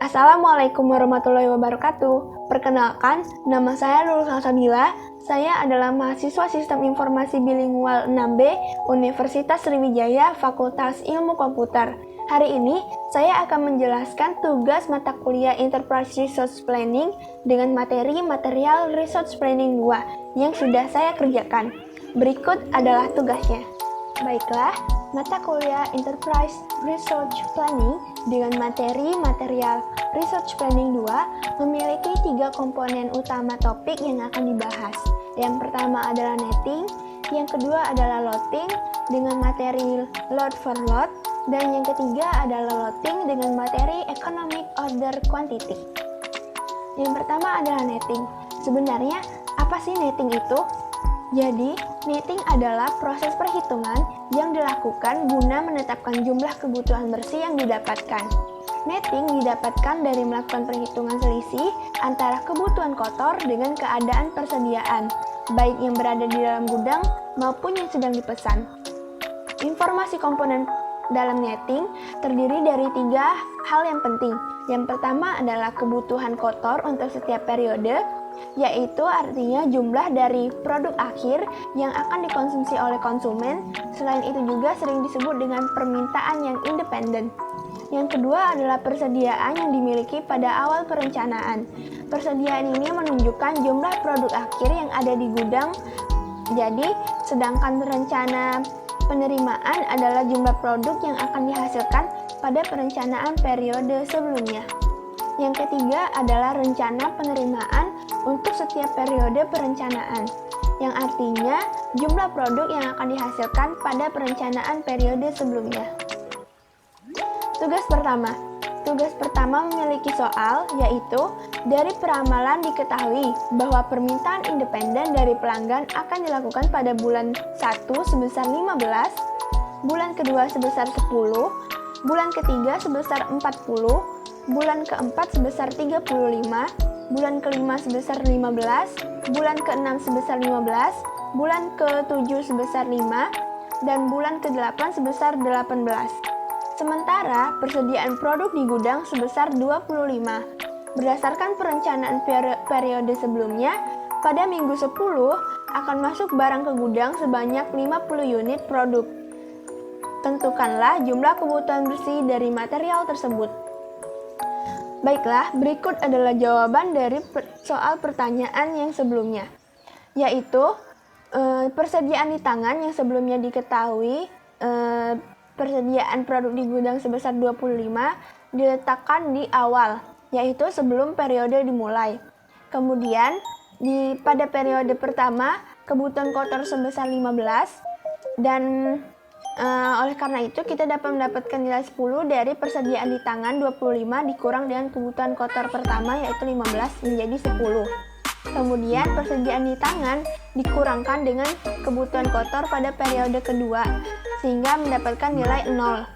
Assalamualaikum warahmatullahi wabarakatuh. Perkenalkan, nama saya Lulus Salsabila. Saya adalah mahasiswa Sistem Informasi Bilingual 6B Universitas Sriwijaya Fakultas Ilmu Komputer. Hari ini, saya akan menjelaskan tugas mata kuliah Enterprise Resource Planning dengan materi Material Resource Planning 2 yang sudah saya kerjakan. Berikut adalah tugasnya. Baiklah, mata kuliah Enterprise Resource Planning dengan materi Material Resource Planning 2 memiliki 3 komponen utama topik yang akan dibahas. Yang pertama adalah netting, yang kedua adalah loading dengan materi load for load, dan yang ketiga adalah loading dengan materi economic order quantity. Yang pertama adalah netting. Sebenarnya, apa sih netting itu? Jadi, netting adalah proses perhitungan yang dilakukan guna menetapkan jumlah kebutuhan bersih yang didapatkan. Netting didapatkan dari melakukan perhitungan selisih antara kebutuhan kotor dengan keadaan persediaan, baik yang berada di dalam gudang maupun yang sedang dipesan. Informasi komponen dalam netting terdiri dari 3 hal yang penting. Yang pertama adalah kebutuhan kotor untuk setiap periode, yaitu artinya jumlah dari produk akhir yang akan dikonsumsi oleh konsumen. Selain itu juga sering disebut dengan permintaan yang independen. Yang kedua adalah persediaan yang dimiliki pada awal perencanaan. Persediaan ini menunjukkan jumlah produk akhir yang ada di gudang. Jadi, sedangkan rencana penerimaan adalah jumlah produk yang akan dihasilkan pada perencanaan periode sebelumnya. Yang ketiga adalah rencana penerimaan untuk setiap periode perencanaan, yang artinya jumlah produk yang akan dihasilkan pada perencanaan periode sebelumnya. Tugas pertama memiliki soal, yaitu dari peramalan diketahui bahwa permintaan independen dari pelanggan akan dilakukan pada bulan 1 sebesar 15, bulan kedua sebesar 10, bulan ketiga sebesar 40, bulan keempat sebesar 35, bulan kelima sebesar 15, bulan keenam sebesar 15, bulan ke-7 sebesar 5, dan bulan ke-8 sebesar 18. Sementara persediaan produk di gudang sebesar 25. Berdasarkan perencanaan periode sebelumnya, pada minggu 10 akan masuk barang ke gudang sebanyak 50 unit produk. Tentukanlah jumlah kebutuhan bersih dari material tersebut. Baiklah, berikut adalah jawaban dari soal pertanyaan yang sebelumnya, yaitu persediaan di tangan yang sebelumnya diketahui persediaan produk di gudang sebesar 25 diletakkan di awal, yaitu sebelum periode dimulai. Kemudian, pada periode pertama, kebutuhan kotor sebesar 15, dan oleh karena itu kita dapat mendapatkan nilai 10 dari persediaan di tangan 25 dikurang dengan kebutuhan kotor pertama, yaitu 15 menjadi 10. Kemudian persediaan di tangan dikurangkan dengan kebutuhan kotor pada periode kedua, sehingga mendapatkan nilai 0.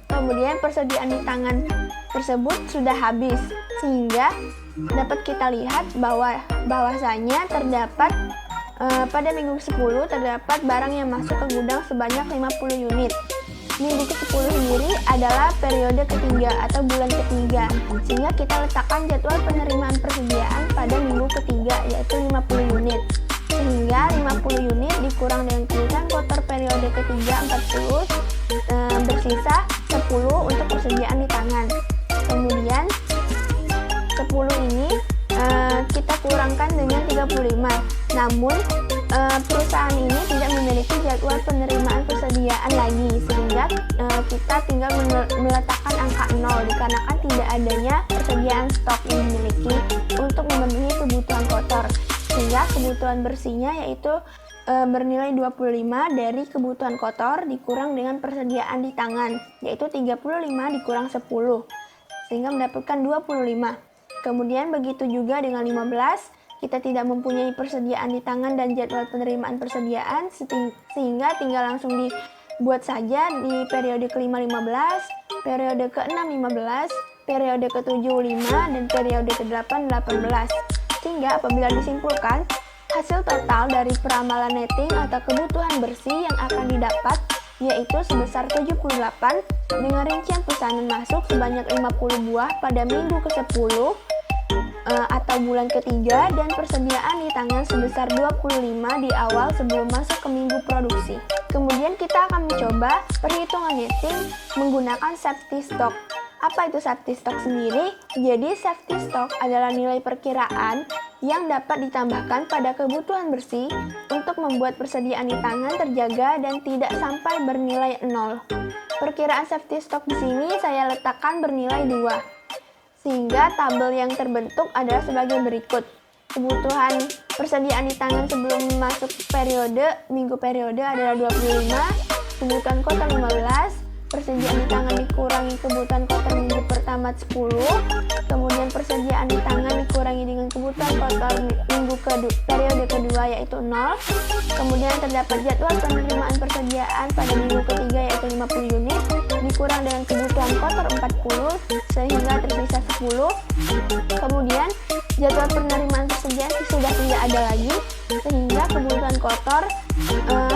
Kemudian persediaan di tangan tersebut sudah habis, sehingga dapat kita lihat bahwasanya terdapat pada minggu 10 terdapat barang yang masuk ke gudang sebanyak 50 unit. Minggu ke-10 sendiri adalah periode ketiga atau bulan ketiga, sehingga kita letakkan jadwal penerimaan persediaan pada minggu ketiga, yaitu 50 unit. Sehingga 50 unit dikurang dengan kebutuhan kotor periode ketiga 40, bersisa 10 untuk persediaan di tangan. Kemudian 10 ini kita kurangkan dengan 35. Namun perusahaan ini tidak memiliki jadwal penerimaan persediaan lagi, sehingga kita tinggal meletakkan angka 0 dikarenakan tidak adanya persediaan stok yang dimiliki untuk memenuhi kebutuhan kotor, sehingga kebutuhan bersihnya yaitu bernilai 25 dari kebutuhan kotor dikurang dengan persediaan di tangan, yaitu 35 dikurang 10, sehingga mendapatkan 25. Kemudian begitu juga dengan 15, kita tidak mempunyai persediaan di tangan dan jadwal penerimaan persediaan, sehingga tinggal langsung dibuat saja di periode kelima 15, periode keenam 15, periode ke-7 5, dan periode ke-8 18. Sehingga apabila disimpulkan, hasil total dari peramalan netting atau kebutuhan bersih yang akan didapat yaitu sebesar 78 dengan rincian pesanan masuk sebanyak 50 buah pada minggu ke-10 atau bulan ketiga, dan persediaan di tangan sebesar 25 di awal sebelum masuk ke minggu produksi. Kemudian kita akan mencoba perhitungan netting menggunakan safety stock. Apa itu safety stock sendiri? Jadi safety stock adalah nilai perkiraan yang dapat ditambahkan pada kebutuhan bersih untuk membuat persediaan di tangan terjaga dan tidak sampai bernilai 0. Perkiraan safety stock di sini saya letakkan bernilai 2. Sehingga tabel yang terbentuk adalah sebagai berikut. Kebutuhan persediaan di tangan sebelum masuk minggu periode adalah 25, kebutuhan kotor 15, persediaan di tangan dikurangi kebutuhan kotor minggu pertama 10, kemudian persediaan di tangan dikurangi dengan kebutuhan kotor periode kedua yaitu 0, kemudian terdapat jadwal penerimaan persediaan pada minggu ketiga yaitu 50 unit, dikurang dengan kebutuhan kotor 40 sehingga tersisa 10, kemudian jadwal penerimaan persediaan sudah tidak ada lagi sehingga kebutuhan kotor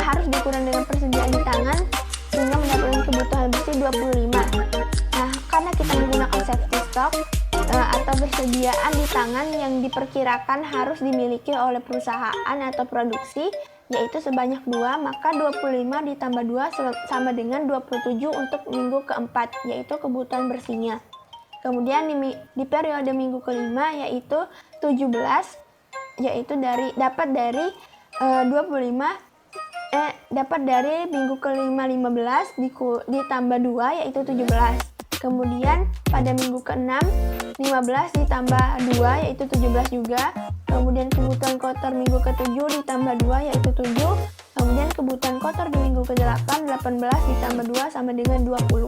harus dikurang dengan persediaan di tangan sehingga mendapatkan kebutuhan bersih 25. Nah, karena kita menggunakan safety stock atau persediaan di tangan yang diperkirakan harus dimiliki oleh perusahaan atau produksi yaitu sebanyak 2, maka 25 ditambah 2 sama dengan 27 untuk minggu keempat, yaitu kebutuhan bersihnya. Kemudian di periode minggu kelima yaitu 17, yaitu dapat dari minggu kelima 15 ditambah 2 yaitu 17. Kemudian pada minggu ke-6 15 ditambah 2 yaitu 17 juga. Kemudian kebutuhan kotor minggu ke-7 ditambah 2 yaitu 7. Kemudian kebutuhan kotor di minggu ke-8 18 ditambah 2 sama dengan 20.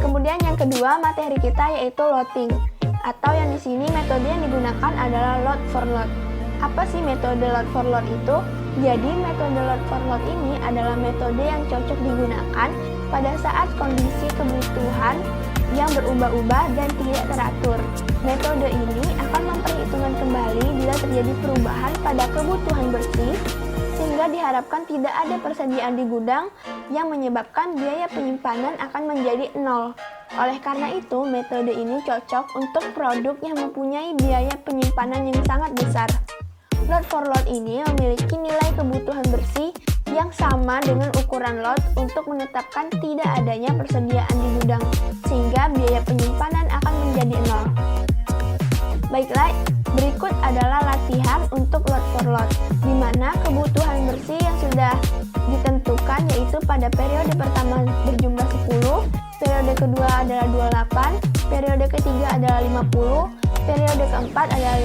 Kemudian yang kedua materi kita yaitu loading, atau yang di sini metode yang digunakan adalah load for load. Apa sih metode load for load itu? Jadi metode load for load ini adalah metode yang cocok digunakan pada saat kondisi kebutuhan yang berubah-ubah dan tidak teratur. Metode ini akan memperhitungkan kembali bila terjadi perubahan pada kebutuhan bersih, sehingga diharapkan tidak ada persediaan di gudang yang menyebabkan biaya penyimpanan akan menjadi 0. Oleh karena itu, metode ini cocok untuk produk yang mempunyai biaya penyimpanan yang sangat besar. Load for load ini memiliki nilai kebutuhan bersih yang sama dengan ukuran lot untuk menetapkan tidak adanya persediaan di gudang, sehingga biaya penyimpanan akan menjadi 0. Baiklah, berikut adalah latihan untuk load for load, di mana kebutuhan bersih yang sudah ditentukan yaitu pada periode pertama berjumlah 10, periode kedua adalah 28, periode ketiga adalah 50, periode keempat adalah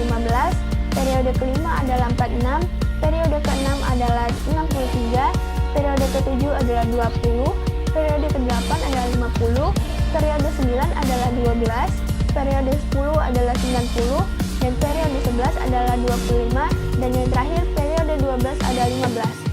15, periode kelima adalah 46, periode ke-6 adalah 63, periode ke-7 adalah 20, periode ke-8 adalah 50, periode 9 adalah 12, periode 10 adalah 90, dan periode 11 adalah 25, dan yang terakhir periode 12 adalah 15.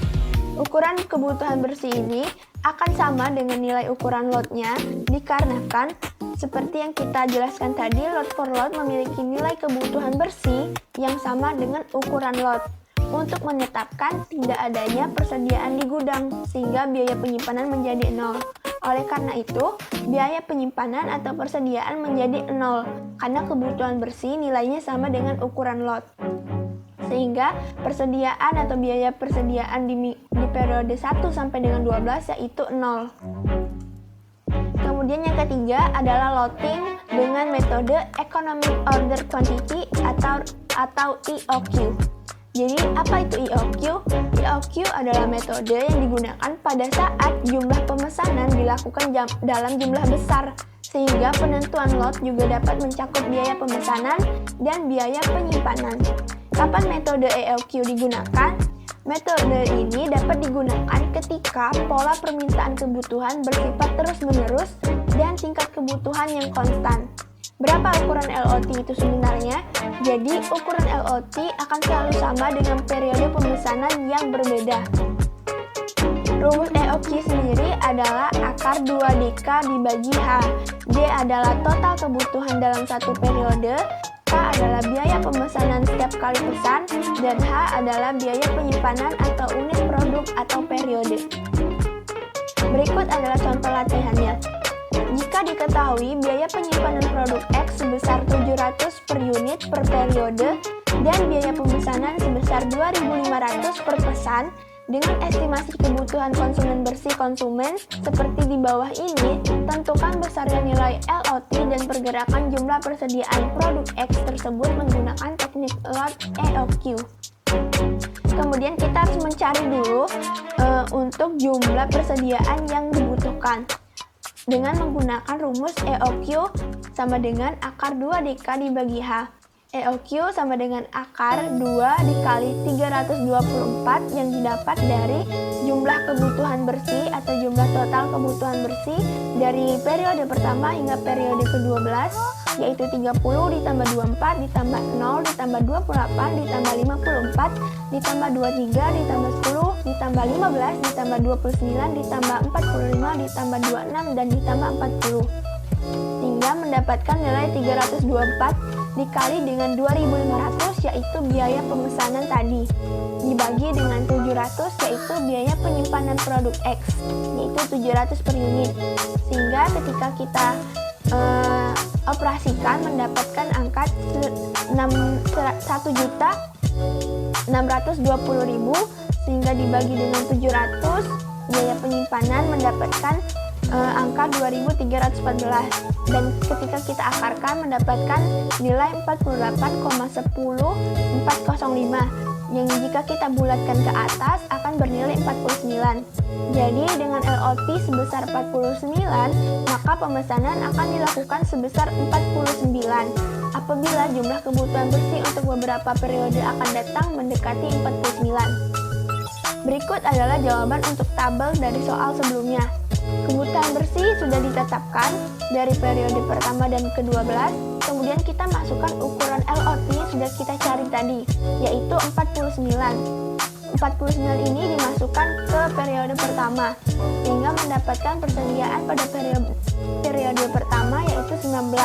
Ukuran kebutuhan bersih ini akan sama dengan nilai ukuran lotnya dikarenakan seperti yang kita jelaskan tadi, load for load memiliki nilai kebutuhan bersih yang sama dengan ukuran lot untuk menetapkan tidak adanya persediaan di gudang sehingga biaya penyimpanan menjadi 0. Oleh karena itu, biaya penyimpanan atau persediaan menjadi 0 karena kebutuhan bersih nilainya sama dengan ukuran lot. Sehingga persediaan atau biaya persediaan di periode 1 sampai dengan 12 yaitu 0. Kemudian yang ketiga adalah loading dengan metode Economic Order Quantity atau EOQ. Jadi apa itu EOQ? EOQ adalah metode yang digunakan pada saat jumlah pemesanan dilakukan dalam jumlah besar, sehingga penentuan lot juga dapat mencakup biaya pemesanan dan biaya penyimpanan. Kapan metode EOQ digunakan? Metode ini dapat digunakan ketika pola permintaan kebutuhan bersifat terus-menerus dan tingkat kebutuhan yang konstan. Berapa ukuran LOT itu sebenarnya? Jadi, ukuran LOT akan selalu sama dengan periode pemesanan yang berbeda. Rumus EOQ sendiri adalah akar 2DK dibagi H. D adalah total kebutuhan dalam satu periode, K adalah biaya pemesanan setiap kali pesan, dan H adalah biaya penyimpanan atau unit produk atau periode. Berikut adalah contoh latihannya. Jika diketahui biaya penyimpanan produk X sebesar 700 per unit per periode dan biaya pemesanan sebesar 2.500 per pesan, dengan estimasi kebutuhan konsumen bersih konsumen seperti di bawah ini, tentukan besarnya nilai LOT dan pergerakan jumlah persediaan produk X tersebut menggunakan teknik LOT EOQ. Kemudian kita harus mencari dulu untuk jumlah persediaan yang dibutuhkan dengan menggunakan rumus EOQ sama dengan akar 2 DK dibagi H. EOQ sama dengan akar 2 dikali 324 yang didapat dari jumlah kebutuhan bersih atau jumlah total kebutuhan bersih dari periode pertama hingga periode ke-12, yaitu 30 ditambah 24 ditambah 0 ditambah 28 ditambah 54 ditambah 23 ditambah 10 ditambah 15 ditambah 29 ditambah 45 ditambah 26 dan ditambah 40, sehingga mendapatkan nilai 324 dikali dengan 2.500 yaitu biaya pemesanan tadi, dibagi dengan 700 yaitu biaya penyimpanan produk X, yaitu 700 per unit, sehingga ketika kita operasikan mendapatkan angka 1.620.000, sehingga dibagi dengan 700 biaya penyimpanan mendapatkan angka 2.314, dan ketika kita akarkan mendapatkan nilai 48,10405 yang jika kita bulatkan ke atas akan bernilai 49. Jadi dengan LOT sebesar 49 maka pemesanan akan dilakukan sebesar 49 apabila jumlah kebutuhan bersih untuk beberapa periode akan datang mendekati 49. Berikut adalah jawaban untuk tabel dari soal sebelumnya. Kebutuhan bersih sudah ditetapkan dari periode pertama dan ke-12, kemudian kita masukkan ukuran LOT yang sudah kita cari tadi, yaitu 49. 49 ini dimasukkan ke periode pertama, sehingga mendapatkan persediaan pada periode pertama yaitu 19.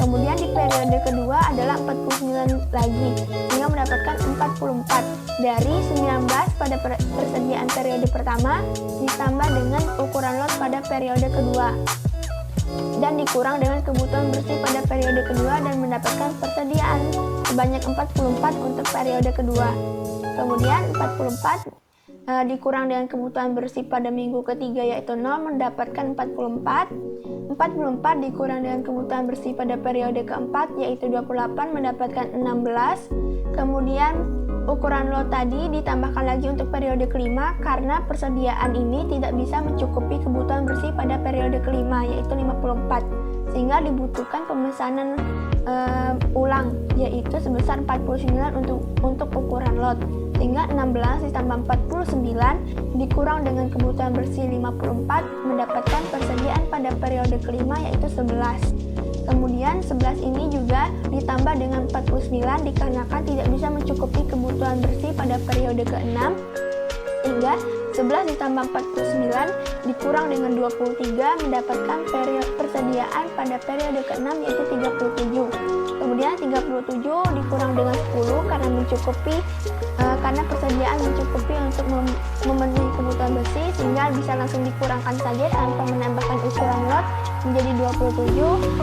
Kemudian di periode kedua adalah 49 lagi, sehingga mendapatkan 44. Dari 19 pada persediaan periode pertama, ditambah dengan ukuran lot pada periode kedua, dan dikurang dengan kebutuhan bersih pada periode kedua dan mendapatkan persediaan sebanyak 44 untuk periode kedua. Kemudian 44 dikurang dengan kebutuhan bersih pada minggu ketiga yaitu 0 mendapatkan 44. 44 dikurang dengan kebutuhan bersih pada periode keempat yaitu 28 mendapatkan 16. Kemudian ukuran lot tadi ditambahkan lagi untuk periode kelima karena persediaan ini tidak bisa mencukupi kebutuhan bersih pada periode kelima yaitu 54, sehingga dibutuhkan pemesanan ulang yaitu sebesar 49 untuk ukuran lot, sehingga 16 ditambah 49 dikurang dengan kebutuhan bersih 54 mendapatkan persediaan pada periode kelima yaitu 11. Kemudian 11 ini juga ditambah dengan 49 dikarenakan tidak bisa mencukupi kebutuhan bersih pada periode ke-6, sehingga 11 ditambah 49 dikurang dengan 23 mendapatkan persediaan pada periode ke-6 yaitu 37. Kemudian 37 dikurang dengan 10 karena persediaan mencukupi untuk memenuhi kebutuhan bersih, sehingga bisa langsung dikurangkan saja tanpa menambahkan ukuran lot menjadi 27.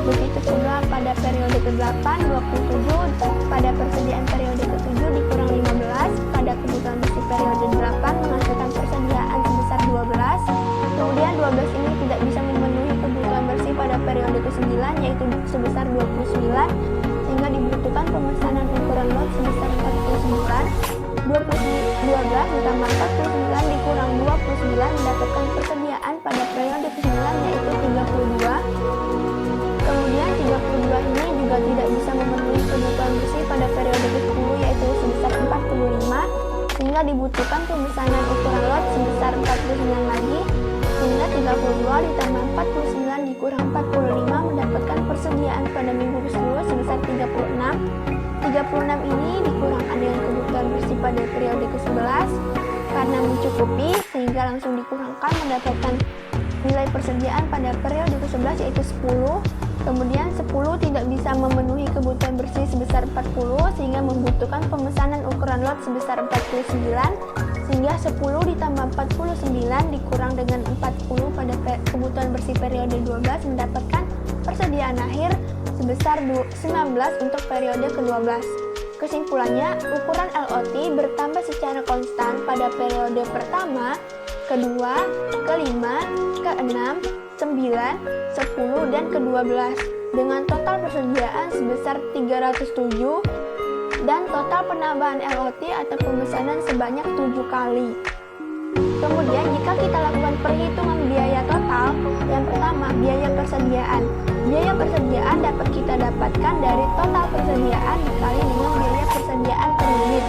Begitu pula pada periode ke-8 27 pada persediaan periode ke-7 dikurang 15 pada kebutuhan bersih periode 8 menghasilkan persediaan sebesar 12. Kemudian 12 ini tidak bisa memenuhi kebutuhan bersih pada periode ke-9 yaitu sebesar 29, sehingga dibutuhkan pemesanan ukuran lot sebesar 49. 12 ditambah 49 dikurang 29 mendapatkan persediaan pada periode ke-9 yaitu 32. Kemudian 32 ini juga tidak bisa memenuhi kebutuhan bersih pada periode ke-10 yaitu sebesar 45, sehingga dibutuhkan pemesanan ukuran lot sebesar 49 lagi, sehingga 32 ditambah 49 dikurang 45 mendapatkan persediaan pada minggu ke-10 sebesar 36. 36 ini dikurangkan dengan kebutuhan bersih pada periode ke-11 karena mencukupi, sehingga langsung dikurangkan mendapatkan nilai persediaan pada periode ke-11 yaitu 10. Kemudian 10 tidak bisa memenuhi kebutuhan bersih sebesar 40, sehingga membutuhkan pemesanan ukuran lot sebesar 49, sehingga 10 ditambah 49 dikurang dengan 40 pada kebutuhan bersih periode 12 mendapatkan persediaan akhir sebesar 19 untuk periode ke-12. Kesimpulannya, ukuran LOT bertambah secara konstan pada periode pertama, kedua, kelima, keenam, 9, 10, dan ke-12 dengan total persediaan sebesar 307 dan total penambahan LOT atau pemesanan sebanyak 7 kali. Kemudian jika kita lakukan perhitungan biaya total, yang pertama biaya persediaan. Biaya persediaan dapat kita dapatkan dari total persediaan dikali dengan biaya persediaan per unit.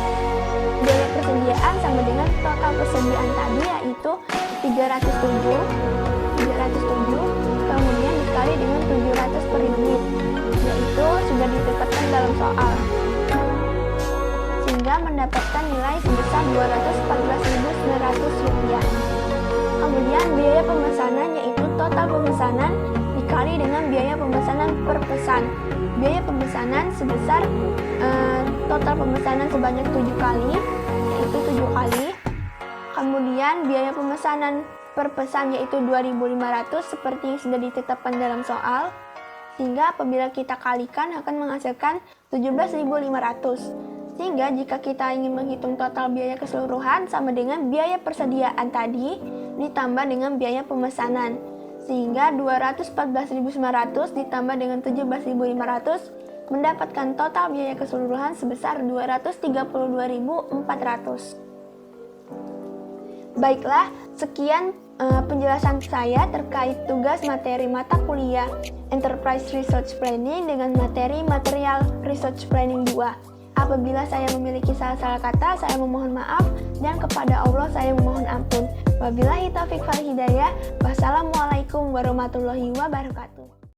Biaya persediaan sama dengan total persediaan tadi yaitu 307, kemudian dikali dengan 700 per unit, yaitu sudah ditetapkan dalam soal, sehingga mendapatkan nilai sebesar Rp214.900. Kemudian biaya pemesanan yaitu total pemesanan dikali dengan biaya pemesanan per pesan. Biaya pemesanan sebesar total pemesanan sebanyak 7 kali, yaitu 7 kali. Kemudian biaya pemesanan per pesan yaitu 2.500 seperti yang sudah ditetapkan dalam soal, sehingga apabila kita kalikan akan menghasilkan 17.500. Sehingga jika kita ingin menghitung total biaya keseluruhan sama dengan biaya persediaan tadi ditambah dengan biaya pemesanan. Sehingga 214.900 ditambah dengan 17.500 mendapatkan total biaya keseluruhan sebesar 232.400. Baiklah, sekian penjelasan saya terkait tugas materi mata kuliah Enterprise Resource Planning dengan materi Material Resource Planning 2. Apabila saya memiliki salah-salah kata, saya memohon maaf, dan kepada Allah saya memohon ampun. Wabillahi taufiq wal hidayah. Wassalamualaikum warahmatullahi wabarakatuh.